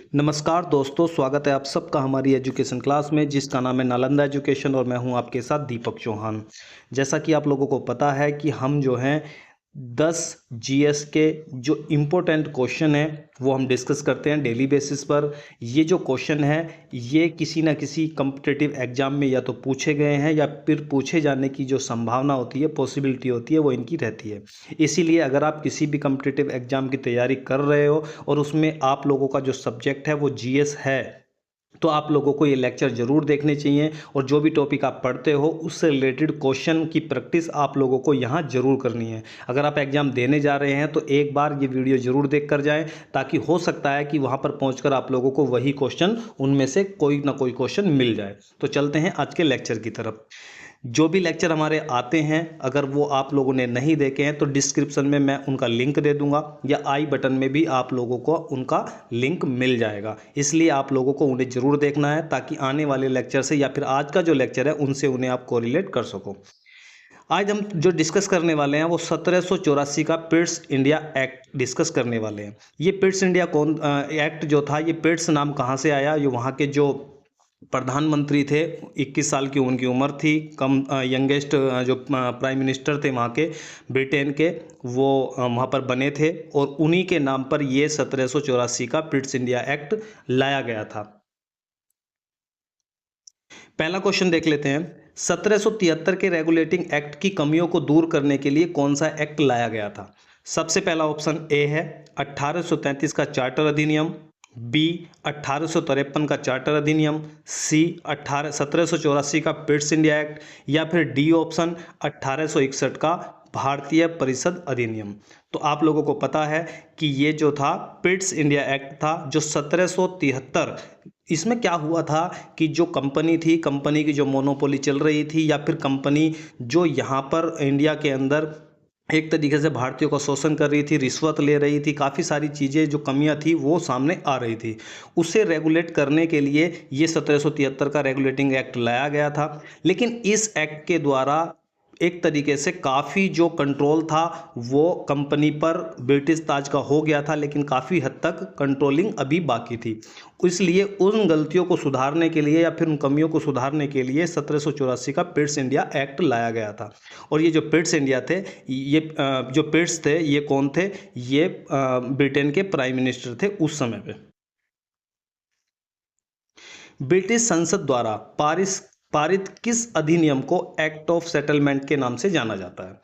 नमस्कार दोस्तों, स्वागत है आप सबका हमारी एजुकेशन क्लास में जिसका नाम है नालंदा एजुकेशन और मैं हूं आपके साथ दीपक चौहान। जैसा कि आप लोगों को पता है कि हम जो हैं 10 जीएस के जो इम्पोर्टेंट क्वेश्चन हैं वो हम डिस्कस करते हैं डेली बेसिस पर। ये जो क्वेश्चन है ये किसी ना किसी कम्पिटिटिव एग्जाम में या तो पूछे गए हैं या फिर पूछे जाने की जो संभावना होती है, पॉसिबिलिटी होती है, वो इनकी रहती है। इसीलिए अगर आप किसी भी कम्पिटिटिव एग्जाम की तैयारी कर रहे हो और उसमें आप लोगों का जो सब्जेक्ट है वो जीएस है, तो आप लोगों को ये लेक्चर ज़रूर देखने चाहिए और जो भी टॉपिक आप पढ़ते हो उससे रिलेटेड क्वेश्चन की प्रैक्टिस आप लोगों को यहाँ ज़रूर करनी है। अगर आप एग्ज़ाम देने जा रहे हैं तो एक बार ये वीडियो ज़रूर देख कर जाएं, ताकि हो सकता है कि वहाँ पर पहुँचकर आप लोगों को वही क्वेश्चन, उनमें से कोई ना कोई क्वेश्चन मिल जाए। तो चलते हैं आज के लेक्चर की तरफ। जो भी लेक्चर हमारे आते हैं अगर वो आप लोगों ने नहीं देखे हैं तो डिस्क्रिप्शन में मैं उनका लिंक दे दूंगा या आई बटन में भी आप लोगों को उनका लिंक मिल जाएगा। इसलिए आप लोगों को उन्हें ज़रूर देखना है ताकि आने वाले लेक्चर से या फिर आज का जो लेक्चर है उनसे उन्हें आप कोरिलेट कर सको। आज हम जो डिस्कस करने वाले हैं वो 1784 का पिट्स इंडिया एक्ट डिस्कस करने वाले हैं। ये पिट्स इंडिया एक्ट जो था, ये पिट्स नाम कहाँ से आया? ये वहाँ के जो प्रधानमंत्री थे, 21 साल की उनकी उम्र थी, यंगेस्ट जो प्राइम मिनिस्टर थे वहाँ के ब्रिटेन के, वो वहाँ पर बने थे और उन्हीं के नाम पर ये 1784 का पिट्स इंडिया एक्ट लाया गया था। पहला क्वेश्चन देख लेते हैं। 1773 के रेगुलेटिंग एक्ट की कमियों को दूर करने के लिए कौन सा एक्ट लाया गया था? सबसे पहला ऑप्शन ए है 1833 का चार्टर अधिनियम, बी 1853 का चार्टर अधिनियम, सी 1784 का पिट्स इंडिया एक्ट, या फिर डी ऑप्शन 1861 का भारतीय परिषद अधिनियम। तो आप लोगों को पता है कि ये जो था पिट्स इंडिया एक्ट था जो 1773, इसमें क्या हुआ था कि जो कंपनी थी, कंपनी की जो मोनोपोली चल रही थी या फिर कंपनी जो यहाँ पर इंडिया के अंदर एक तरीके से भारतीयों का शोषण कर रही थी, रिश्वत ले रही थी, काफ़ी सारी चीज़ें जो कमियां थी वो सामने आ रही थी, उसे रेगुलेट करने के लिए ये 1773 का रेगुलेटिंग एक्ट लाया गया था। लेकिन इस एक्ट के द्वारा एक तरीके से काफ़ी जो कंट्रोल था वो कंपनी पर ब्रिटिश ताज का हो गया था, लेकिन काफ़ी हद तक कंट्रोलिंग अभी बाकी थी। इसलिए उन गलतियों को सुधारने के लिए या फिर उन कमियों को सुधारने के लिए 1784 का पिट्स इंडिया एक्ट लाया गया था। और ये जो पिट्स इंडिया थे, ये जो पिट्स थे ये कौन थे? ये ब्रिटेन के प्राइम मिनिस्टर थे उस समय पे। ब्रिटिश संसद द्वारा पारित किस अधिनियम को एक्ट ऑफ सेटलमेंट के नाम से जाना जाता है?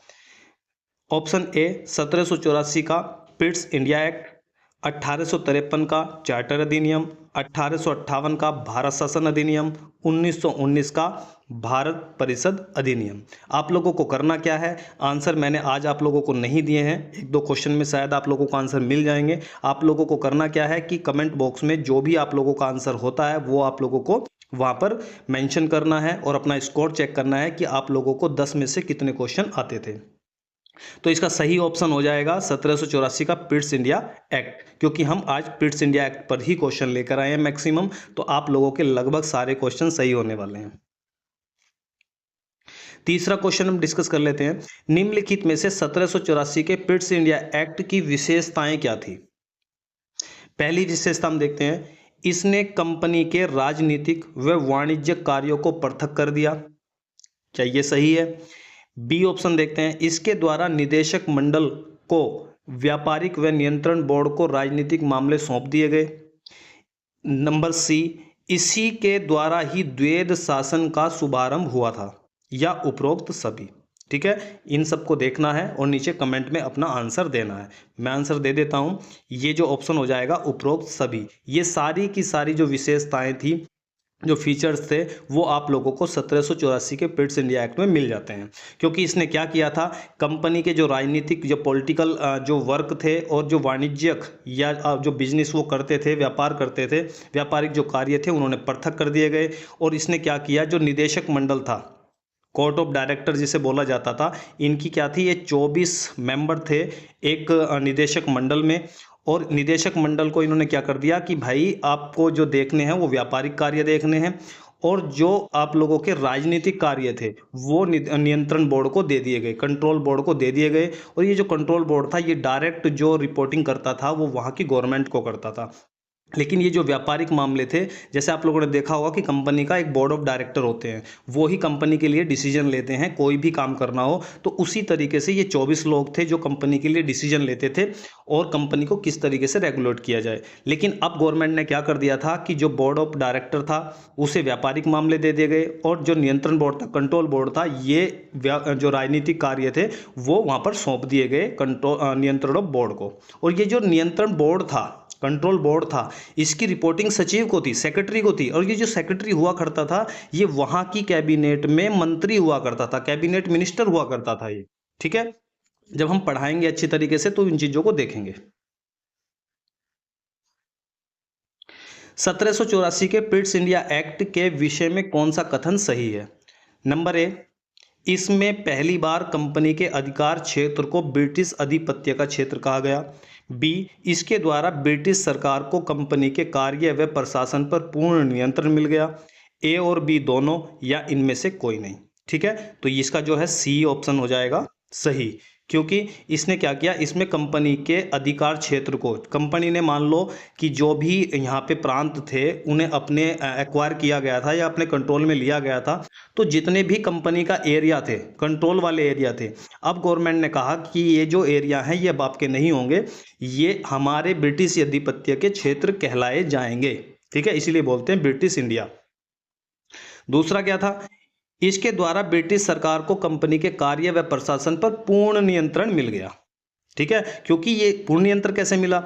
ऑप्शन ए 1784 का पिट्स इंडिया एक्ट, 1853 का चार्टर अधिनियम, 1858 का भारत शासन अधिनियम, 1919 का भारत परिषद अधिनियम। आप लोगों को करना क्या है? आंसर मैंने आज आप लोगों को नहीं दिए हैं, एक दो क्वेश्चन में शायद आप लोगों को आंसर मिल जाएंगे। आप लोगों को करना क्या है कि कमेंट बॉक्स में जो भी आप लोगों का आंसर होता है वो आप लोगों को वहाँ पर मेंशन करना है और अपना स्कोर चेक करना है कि आप लोगों को 10 में से कितने क्वेश्चन आते थे। तो इसका सही ऑप्शन हो जाएगा 1784 का पिट्स इंडिया एक्ट, क्योंकि हम आज पिट्स इंडिया एक्ट पर ही क्वेश्चन लेकर आए हैं मैक्सिमम, तो आप लोगों के लगभग सारे क्वेश्चन सही होने वाले हैं। तीसरा क्वेश्चन हम डिस्कस कर लेते हैं। निम्नलिखित में से 1784 के पिट्स इंडिया एक्ट की विशेषताएं क्या थी? पहली विशेषता हम देखते हैं, इसने कंपनी के राजनीतिक व वाणिज्यिक कार्यों को पृथक कर दिया। क्या ये सही है? बी ऑप्शन देखते हैं, इसके द्वारा निदेशक मंडल को व्यापारिक व नियंत्रण बोर्ड को राजनीतिक मामले सौंप दिए गए। नंबर सी, इसी के द्वारा ही द्वैध शासन का शुभारंभ हुआ था, या उपरोक्त सभी। ठीक है, इन सबको देखना है और नीचे कमेंट में अपना आंसर देना है। मैं आंसर दे देता हूं, ये जो ऑप्शन हो जाएगा उपरोक्त सभी। ये सारी की सारी जो विशेषताएं थी, जो फीचर्स थे, वो आप लोगों को 1784 के पिट्स इंडिया एक्ट में मिल जाते हैं। क्योंकि इसने क्या किया था, कंपनी के जो राजनीतिक, जो पॉलिटिकल जो वर्क थे और जो वाणिज्यिक या जो बिजनेस वो करते थे, व्यापार करते थे, व्यापारिक जो कार्य थे उन्होंने पृथक कर दिए गए। और इसने क्या किया, जो निदेशक मंडल था, कोर्ट ऑफ डायरेक्टर जिसे बोला जाता था, इनकी क्या थी, ये 24 मेंबर थे एक निदेशक मंडल में। और निदेशक मंडल को इन्होंने क्या कर दिया कि भाई आपको जो देखने हैं वो व्यापारिक कार्य देखने हैं, और जो आप लोगों के राजनीतिक कार्य थे वो नियंत्रण बोर्ड को दे दिए गए, कंट्रोल बोर्ड को दे दिए गए। और ये जो कंट्रोल बोर्ड था ये डायरेक्ट जो रिपोर्टिंग करता था वो वहाँ की गवर्नमेंट को करता था। लेकिन ये जो व्यापारिक मामले थे, जैसे आप लोगों ने देखा होगा कि कंपनी का एक बोर्ड ऑफ डायरेक्टर होते हैं, वो ही कंपनी के लिए डिसीजन लेते हैं कोई भी काम करना हो। तो उसी तरीके से ये 24 लोग थे जो कंपनी के लिए डिसीजन लेते थे और कंपनी को किस तरीके से रेगुलेट किया जाए। लेकिन अब गवर्नमेंट ने क्या कर दिया था कि जो बोर्ड ऑफ डायरेक्टर था उसे व्यापारिक मामले दे दिए गए और जो नियंत्रण बोर्ड था, कंट्रोल बोर्ड था, ये जो राजनीतिक कार्य थे वो वहाँ पर सौंप दिए गए नियंत्रण बोर्ड को। और ये जो नियंत्रण बोर्ड था, कंट्रोल बोर्ड था, इसकी रिपोर्टिंग सचिव को थी, सेक्रेटरी को थी। और ये जो सेक्रेटरी हुआ करता था ये वहां की कैबिनेट में मंत्री हुआ करता था, कैबिनेट मिनिस्टर हुआ करता था ये। ठीक है, जब हम पढ़ाएंगे अच्छी तरीके से तो इन चीजों को देखेंगे। 1784 के पिट्स इंडिया एक्ट के विषय में कौन सा कथन सही है? नंबर ए, इसमें पहली बार कंपनी के अधिकार क्षेत्र को ब्रिटिश आधिपत्य का क्षेत्र कहा गया। बी, इसके द्वारा ब्रिटिश सरकार को कंपनी के कार्य व प्रशासन पर पूर्ण नियंत्रण मिल गया। ए और बी दोनों या इनमें से कोई नहीं। ठीक है, तो इसका जो है सी ऑप्शन हो जाएगा सही, क्योंकि इसने क्या किया, इसमें कंपनी के अधिकार क्षेत्र को, कंपनी ने मान लो कि जो भी यहाँ पे प्रांत थे उन्हें अपने एक्वायर किया गया था या अपने कंट्रोल में लिया गया था, तो जितने भी कंपनी का एरिया थे, कंट्रोल वाले एरिया थे, अब गवर्नमेंट ने कहा कि ये जो एरिया हैं ये अब आपके नहीं होंगे, ये हमारे ब्रिटिश आधिपत्य के क्षेत्र कहलाए जाएंगे। ठीक है, इसीलिए बोलते हैं ब्रिटिश इंडिया। दूसरा क्या था, इसके द्वारा ब्रिटिश सरकार को कंपनी के कार्य व प्रशासन पर पूर्ण नियंत्रण मिल गया। ठीक है, क्योंकि ये पूर्ण नियंत्रण कैसे मिला,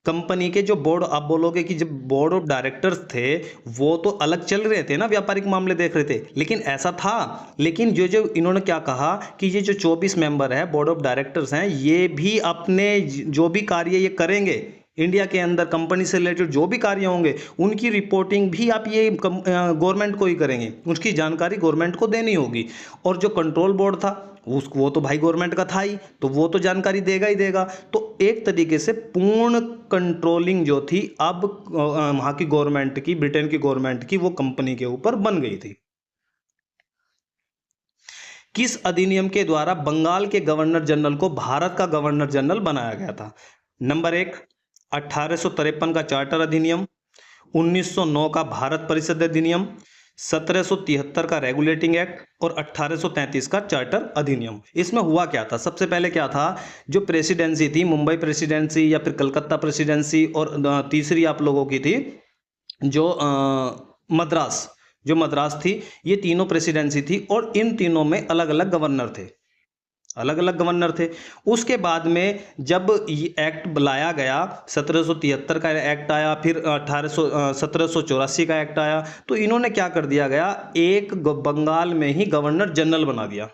कंपनी के जो बोर्ड, आप बोलोगे कि जब बोर्ड ऑफ डायरेक्टर्स थे वो तो अलग चल रहे थे ना, व्यापारिक मामले देख रहे थे, लेकिन ऐसा था, लेकिन जो जो इन्होंने क्या कहा कि ये जो 24 मेंबर है बोर्ड ऑफ डायरेक्टर्स हैं, ये भी अपने जो भी कार्य ये करेंगे इंडिया के अंदर, कंपनी से रिलेटेड जो भी कार्य होंगे उनकी रिपोर्टिंग भी आप ये गवर्नमेंट को ही करेंगे, उसकी जानकारी गवर्नमेंट को देनी होगी। और जो कंट्रोल बोर्ड था वो तो भाई गवर्नमेंट का था ही, तो वो तो जानकारी देगा ही देगा। तो एक तरीके से पूर्ण कंट्रोलिंग जो थी अब वहाँ की गवर्नमेंट की, ब्रिटेन की गवर्नमेंट की, वो कंपनी के ऊपर बन गई थी। किस अधिनियम के द्वारा बंगाल के गवर्नर जनरल को भारत का गवर्नर जनरल बनाया गया था? नंबर एक, 1853 का चार्टर अधिनियम, 1909 का भारत परिषद अधिनियम, 1773 का रेगुलेटिंग एक्ट और 1833 का चार्टर अधिनियम। इसमें हुआ क्या था, सबसे पहले क्या था, जो प्रेसिडेंसी थी, मुंबई प्रेसिडेंसी या फिर कलकत्ता प्रेसिडेंसी, और तीसरी आप लोगों की थी जो मद्रास, जो मद्रास थी, ये तीनों प्रेसिडेंसी थी और इन तीनों में अलग अलग गवर्नर थे, अलग अलग गवर्नर थे। उसके बाद में जब ये एक्ट लाया गया, 1773 का एक्ट आया, फिर 1784 का एक्ट आया, तो इन्होंने क्या कर दिया गया, एक बंगाल में ही गवर्नर जनरल बना दिया।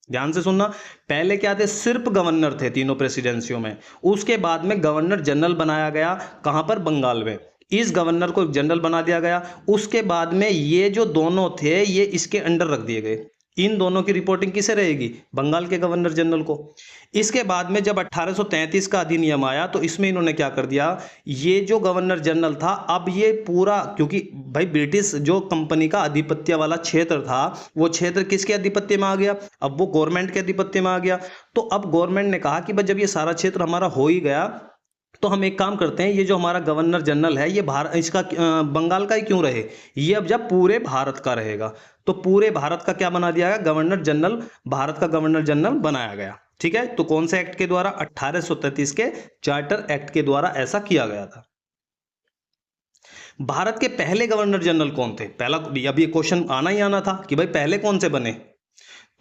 ध्यान से सुनना, पहले क्या थे, सिर्फ गवर्नर थे तीनों प्रेसिडेंसियों में, उसके बाद में गवर्नर जनरल बनाया गया, कहां पर, बंगाल में। इस गवर्नर को जनरल बना दिया गया, उसके बाद में ये जो दोनों थे ये इसके अंडर रख दिए गए। इन दोनों की रिपोर्टिंग किसे रहेगी, बंगाल के गवर्नर जनरल को। इसके बाद में जब 1833 का अधिनियम आया तो इसमें इन्होंने क्या कर दिया, ये जो गवर्नर जनरल था, अब ये पूरा, क्योंकि भाई ब्रिटिश जो कंपनी का आधिपत्य वाला क्षेत्र था, वो क्षेत्र किसके आधिपत्य में आ गया, अब वो गवर्नमेंट के आधिपत्य में आ गया। तो अब गवर्नमेंट ने कहा कि भाई जब ये सारा क्षेत्र हमारा हो ही गया तो हम एक काम करते हैं, ये जो हमारा गवर्नर जनरल है ये भारत, इसका बंगाल का ही क्यों रहे, ये अब जब पूरे भारत का रहेगा। तो पूरे भारत का क्या बना दिया गया, गवर्नर जनरल, भारत का गवर्नर जनरल बनाया गया। ठीक है, तो कौन से एक्ट के द्वारा, 1833 के चार्टर एक्ट के द्वारा ऐसा किया गया था। भारत के पहले गवर्नर जनरल कौन थे, पहला, अब ये क्वेश्चन आना ही आना था कि भाई पहले कौन से बने,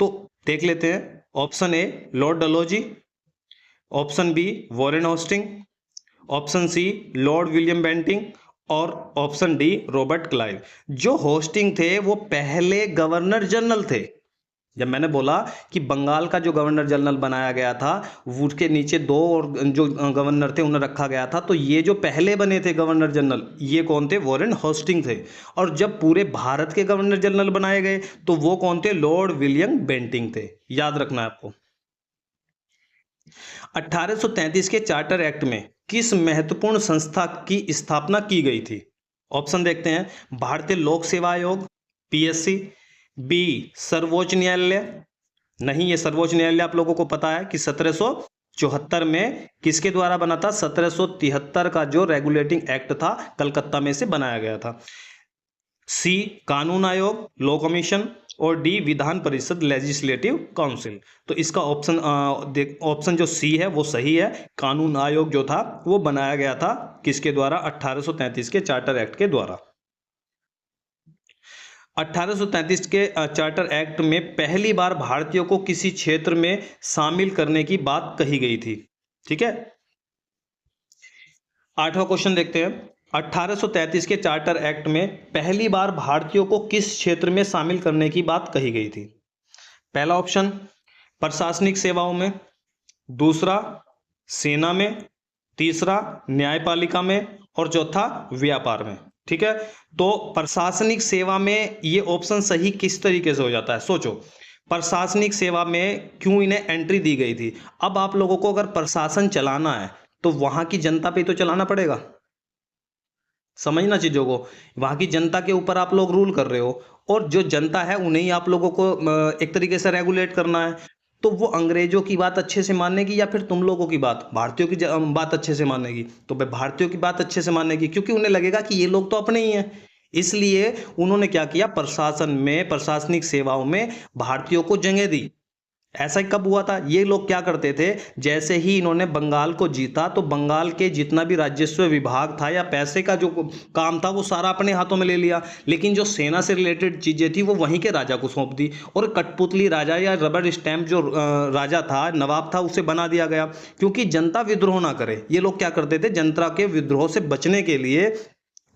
तो देख लेते हैं। Option A Lord Dalhousie, option B Warren Hastings, option C Lord William Bentinck और ऑप्शन डी रॉबर्ट क्लाइव। जो होस्टिंग थे वो पहले गवर्नर जनरल थे। जब मैंने बोला कि बंगाल का जो गवर्नर जनरल बनाया गया था उसके नीचे दो और जो गवर्नर थे उन्हें रखा गया था, तो ये जो पहले बने थे गवर्नर जनरल ये कौन थे, वॉरेन होस्टिंग थे। और जब पूरे भारत के गवर्नर जनरल बनाए गए तो वो कौन थे, लॉर्ड विलियम बेंटिंग थे। याद रखना है आपको। 1833 के चार्टर एक्ट में किस महत्वपूर्ण संस्था की स्थापना की गई थी? ऑप्शन देखते हैं, भारतीय लोक सेवा आयोग, पीएससी, बी सर्वोच्च न्यायालय, नहीं ये सर्वोच्च न्यायालय आप लोगों को पता है कि 1784 1774 में किसके द्वारा बना था? 1773 का जो रेगुलेटिंग एक्ट था कलकत्ता में से बनाया गया था। सी कानून आयोग, लॉ कमीशन, और D Vidhan Parishad legislative council. तो इसका ऑप्शन जो सी है वो सही है। कानून आयोग जो था वो बनाया गया था किसके द्वारा? 1833 के चार्टर एक्ट के द्वारा। 1833 के चार्टर एक्ट में पहली बार भारतीयों को किसी क्षेत्र में शामिल करने की बात कही गई थी। ठीक है, 8वां क्वेश्चन देखते हैं। 1833 के चार्टर एक्ट में पहली बार भारतीयों को किस क्षेत्र में शामिल करने की बात कही गई थी? पहला ऑप्शन प्रशासनिक सेवाओं में, दूसरा सेना में, तीसरा न्यायपालिका में, और चौथा व्यापार में। ठीक है, तो प्रशासनिक सेवा में ये ऑप्शन सही किस तरीके से हो जाता है? सोचो, प्रशासनिक सेवा में क्यों इन्हें एंट्री दी गई थी? अब आप लोगों को अगर प्रशासन चलाना है तो वहां की जनता पे तो चलाना पड़ेगा। समझना चीजों को, वहां की जनता के ऊपर आप लोग रूल कर रहे हो, और जो जनता है उन्हें ही आप लोगों को एक तरीके से रेगुलेट करना है। तो वो अंग्रेजों की बात अच्छे से मानेगी या फिर तुम लोगों की बात, भारतीयों की बात अच्छे से मानेगी? तो भाई भारतीयों की बात अच्छे से मानेगी, क्योंकि उन्हें लगेगा कि ये लोग तो अपने ही हैं। इसलिए उन्होंने क्या किया? प्रशासन में, प्रशासनिक सेवाओं में भारतीयों को जगह दी। ऐसा कब हुआ था? ये लोग क्या करते थे, जैसे ही इन्होंने बंगाल को जीता तो बंगाल के जितना भी राजस्व विभाग था या पैसे का जो काम था वो सारा अपने हाथों में ले लिया, लेकिन जो सेना से रिलेटेड चीजें थी वो वहीं के राजा को सौंप दी, और कठपुतली राजा या रबर स्टैंप जो राजा था, नवाब था, उसे बना दिया गया, क्योंकि जनता विद्रोह ना करे। ये लोग क्या करते थे, जनता के विद्रोह से बचने के लिए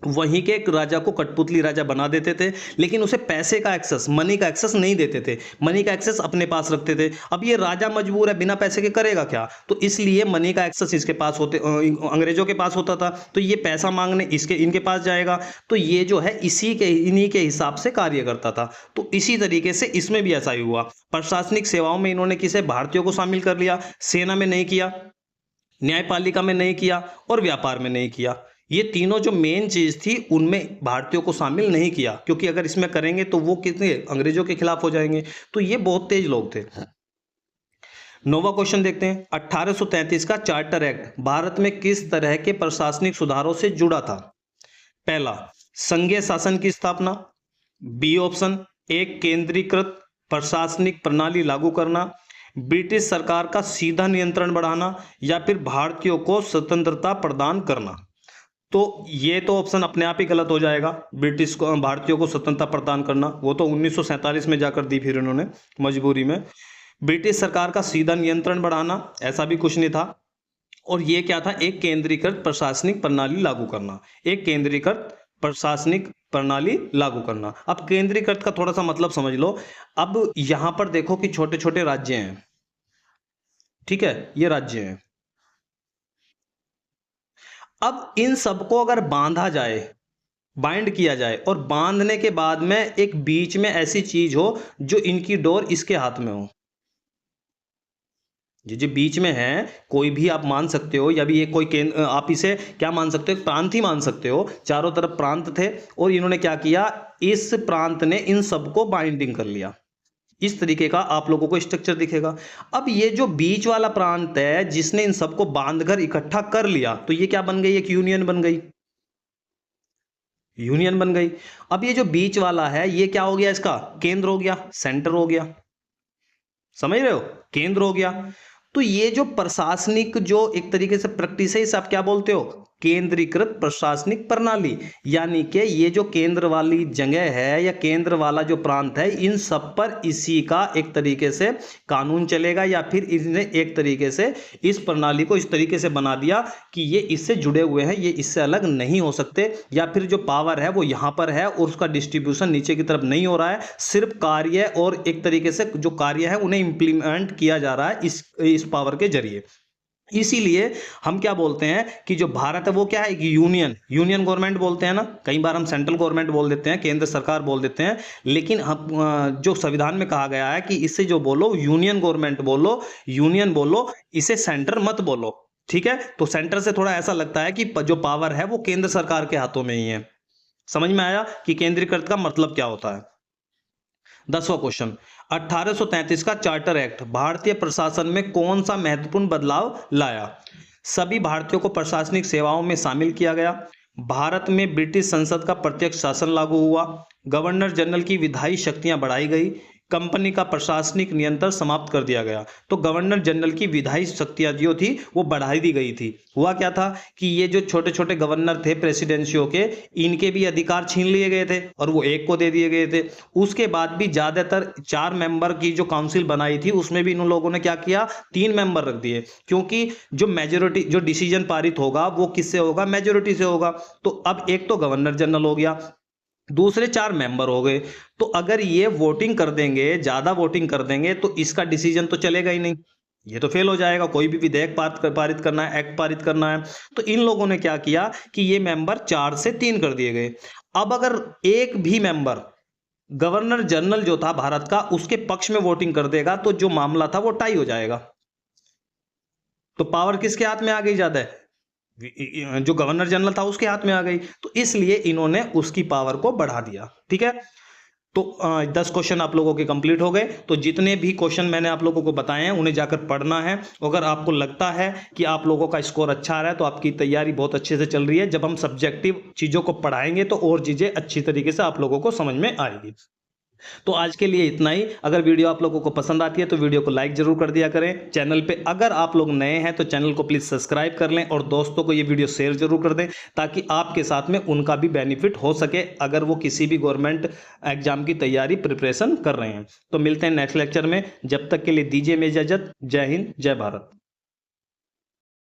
वहीं के एक राजा को कठपुतली राजा बना देते थे, लेकिन उसे पैसे का एक्सेस, मनी का एक्सेस नहीं देते थे, मनी का एक्सेस अपने पास रखते थे। अब ये राजा मजबूर है, बिना पैसे के करेगा क्या? तो इसलिए मनी का एक्सेस इसके पास अंग्रेजों के पास होता था, तो ये पैसा मांगने इनके पास जाएगा। तो ये जो है इन्हीं के हिसाब से कार्य करता था। तो इसी तरीके से इसमें भी ऐसा ही हुआ। प्रशासनिक सेवाओं में इन्होंने किसे? भारतीयों को शामिल कर लिया। सेना में नहीं किया, न्यायपालिका में नहीं किया, और व्यापार में नहीं किया। ये तीनों जो मेन चीज थी उनमें भारतीयों को शामिल नहीं किया, क्योंकि अगर इसमें करेंगे तो वो कितने अंग्रेजों के खिलाफ हो जाएंगे। तो ये बहुत तेज लोग थे। 9वां क्वेश्चन देखते हैं। 1833 का चार्टर एक्ट भारत में किस तरह के प्रशासनिक सुधारों से जुड़ा था? पहला, संघीय शासन की स्थापना। बी ऑप्शन, एक केंद्रीकृत प्रशासनिक प्रणाली लागू करना, ब्रिटिश सरकार का सीधा नियंत्रण बढ़ाना, या फिर भारतीयों को स्वतंत्रता प्रदान करना। तो ये तो ऑप्शन अपने आप ही गलत हो जाएगा। ब्रिटिश को, भारतीयों को स्वतंत्रता प्रदान करना, वो तो 1947 में जाकर दी फिर इन्होंने मजबूरी में। ब्रिटिश सरकार का सीधा नियंत्रण बढ़ाना, ऐसा भी कुछ नहीं था। और ये क्या था? एक केंद्रीकृत प्रशासनिक प्रणाली लागू करना, एक केंद्रीकृत प्रशासनिक प्रणाली लागू करना। अब केंद्रीकृत का थोड़ा सा मतलब समझ लो। अब यहां पर देखो कि छोटे छोटे राज्य हैं, ठीक है, ये राज्य हैं। अब इन सबको अगर बांधा जाए, बाइंड किया जाए, और बांधने के बाद में एक बीच में ऐसी चीज हो जो इनकी डोर इसके हाथ में हो, जो बीच में है, कोई भी आप मान सकते हो, या भी ये कोई केंद्र, आप इसे क्या मान सकते हो? प्रांत ही मान सकते हो। चारों तरफ प्रांत थे, और इन्होंने क्या किया? इस प्रांत ने इन सबको बाइंडिंग कर लिया। इस तरीके का आप लोगों को स्ट्रक्चर दिखेगा। अब ये जो बीच वाला प्रांत है जिसने इन सबको बांधकर इकट्ठा कर लिया, तो ये क्या बन गई? एक यूनियन बन गई, यूनियन बन गई। अब ये जो बीच वाला है ये क्या हो गया? इसका केंद्र हो गया, सेंटर हो गया। समझ रहे हो? केंद्र हो गया। तो ये जो प्रशासनिक जो एक तरीके से प्रैक्टिस है, इसे आप क्या बोलते हो? केंद्रीकृत प्रशासनिक प्रणाली। यानी कि ये जो केंद्र वाली जगह है या केंद्र वाला जो प्रांत है, इन सब पर इसी का एक तरीके से कानून चलेगा, या फिर इसने एक तरीके से इस प्रणाली को इस तरीके से बना दिया कि ये इससे जुड़े हुए हैं, ये इससे अलग नहीं हो सकते, या फिर जो पावर है वो यहां पर है और उसका डिस्ट्रीब्यूशन नीचे की तरफ नहीं हो रहा है। सिर्फ कार्य और एक तरीके से जो कार्य है उन्हें इंप्लीमेंट किया जा रहा है इस पावर के जरिए। इसीलिए हम क्या बोलते हैं कि जो भारत है वो क्या है? यूनियन गवर्नमेंट बोलते हैं ना। कई बार हम सेंट्रल गवर्नमेंट बोल देते हैं, केंद्र सरकार बोल देते हैं, लेकिन हम जो संविधान में कहा गया है कि इससे जो बोलो यूनियन गवर्नमेंट बोलो, यूनियन बोलो, इसे सेंटर मत बोलो। ठीक है, तो सेंटर से थोड़ा ऐसा लगता है कि जो पावर है वो केंद्र सरकार के हाथों में ही है। समझ में आया कि केंद्रीकृत का मतलब क्या होता है? 10वां क्वेश्चन। 1833 का चार्टर एक्ट भारतीय प्रशासन में कौन सा महत्वपूर्ण बदलाव लाया? सभी भारतीयों को प्रशासनिक सेवाओं में शामिल किया गया। भारत में ब्रिटिश संसद का प्रत्यक्ष शासन लागू हुआ। गवर्नर जनरल की विधायी शक्तियां बढ़ाई गई। कंपनी का प्रशासनिक नियंत्रण समाप्त कर दिया गया। तो गवर्नर जनरल की विधायी शक्तियां जो थी वो बढ़ाई दी गई थी। हुआ क्या था कि ये जो छोटे छोटे गवर्नर थे प्रेसिडेंसियों के, इनके भी अधिकार छीन लिए गए थे और वो एक को दे दिए गए थे। उसके बाद भी ज्यादातर 4 मेंबर की जो काउंसिल बनाई थी उसमें भी इन लोगों ने क्या किया, 3 मेंबर रख दिए, क्योंकि जो मेजोरिटी जो डिसीजन पारित होगा वो किससे होगा, मेजोरिटी से होगा। तो अब एक तो गवर्नर जनरल हो गया, दूसरे 4 मेंबर हो गए। तो अगर ये वोटिंग कर देंगे, ज्यादा वोटिंग कर देंगे, तो इसका डिसीजन तो चलेगा ही नहीं, ये तो फेल हो जाएगा। कोई भी विधेयक पारित करना है, एक्ट पारित करना है, तो इन लोगों ने क्या किया कि ये मेंबर 4 से 3 कर दिए गए। अब अगर एक भी मेंबर गवर्नर जनरल जो था भारत का उसके पक्ष में वोटिंग कर देगा तो जो मामला था वो टाई हो जाएगा। तो पावर किसके हाथ में आ गई ज्यादा है, जो गवर्नर जनरल था उसके हाथ में आ गई। तो इसलिए इन्होंने उसकी पावर को बढ़ा दिया। ठीक है, तो 10 क्वेश्चन आप लोगों के कंप्लीट हो गए। तो जितने भी क्वेश्चन मैंने आप लोगों को बताए हैं उन्हें जाकर पढ़ना है। अगर आपको लगता है कि आप लोगों का स्कोर अच्छा आ रहा है तो आपकी तैयारी बहुत अच्छे से चल रही है। जब हम सब्जेक्टिव चीज़ों को पढ़ाएंगे तो और चीज़ें अच्छी तरीके से आप लोगों को समझ में आएगी। तो आज के लिए इतना ही। अगर वीडियो आप लोगों को पसंद आती है तो वीडियो को लाइक जरूर कर दिया करें। चैनल पे अगर आप लोग नए हैं तो चैनल को प्लीज़ सब्सक्राइब कर लें और दोस्तों को ये वीडियो शेयर जरूर कर दें ताकि आपके साथ में उनका भी बेनिफिट हो सके अगर वो किसी भी गवर्नमेंट एग्जाम की तैयारी प्रिपरेशन कर रहे हैं। तो मिलते हैं नेक्स्ट लेक्चर में, जब तक के लिए दीजिए मैं इजाज़त। जय हिंद, जय भारत।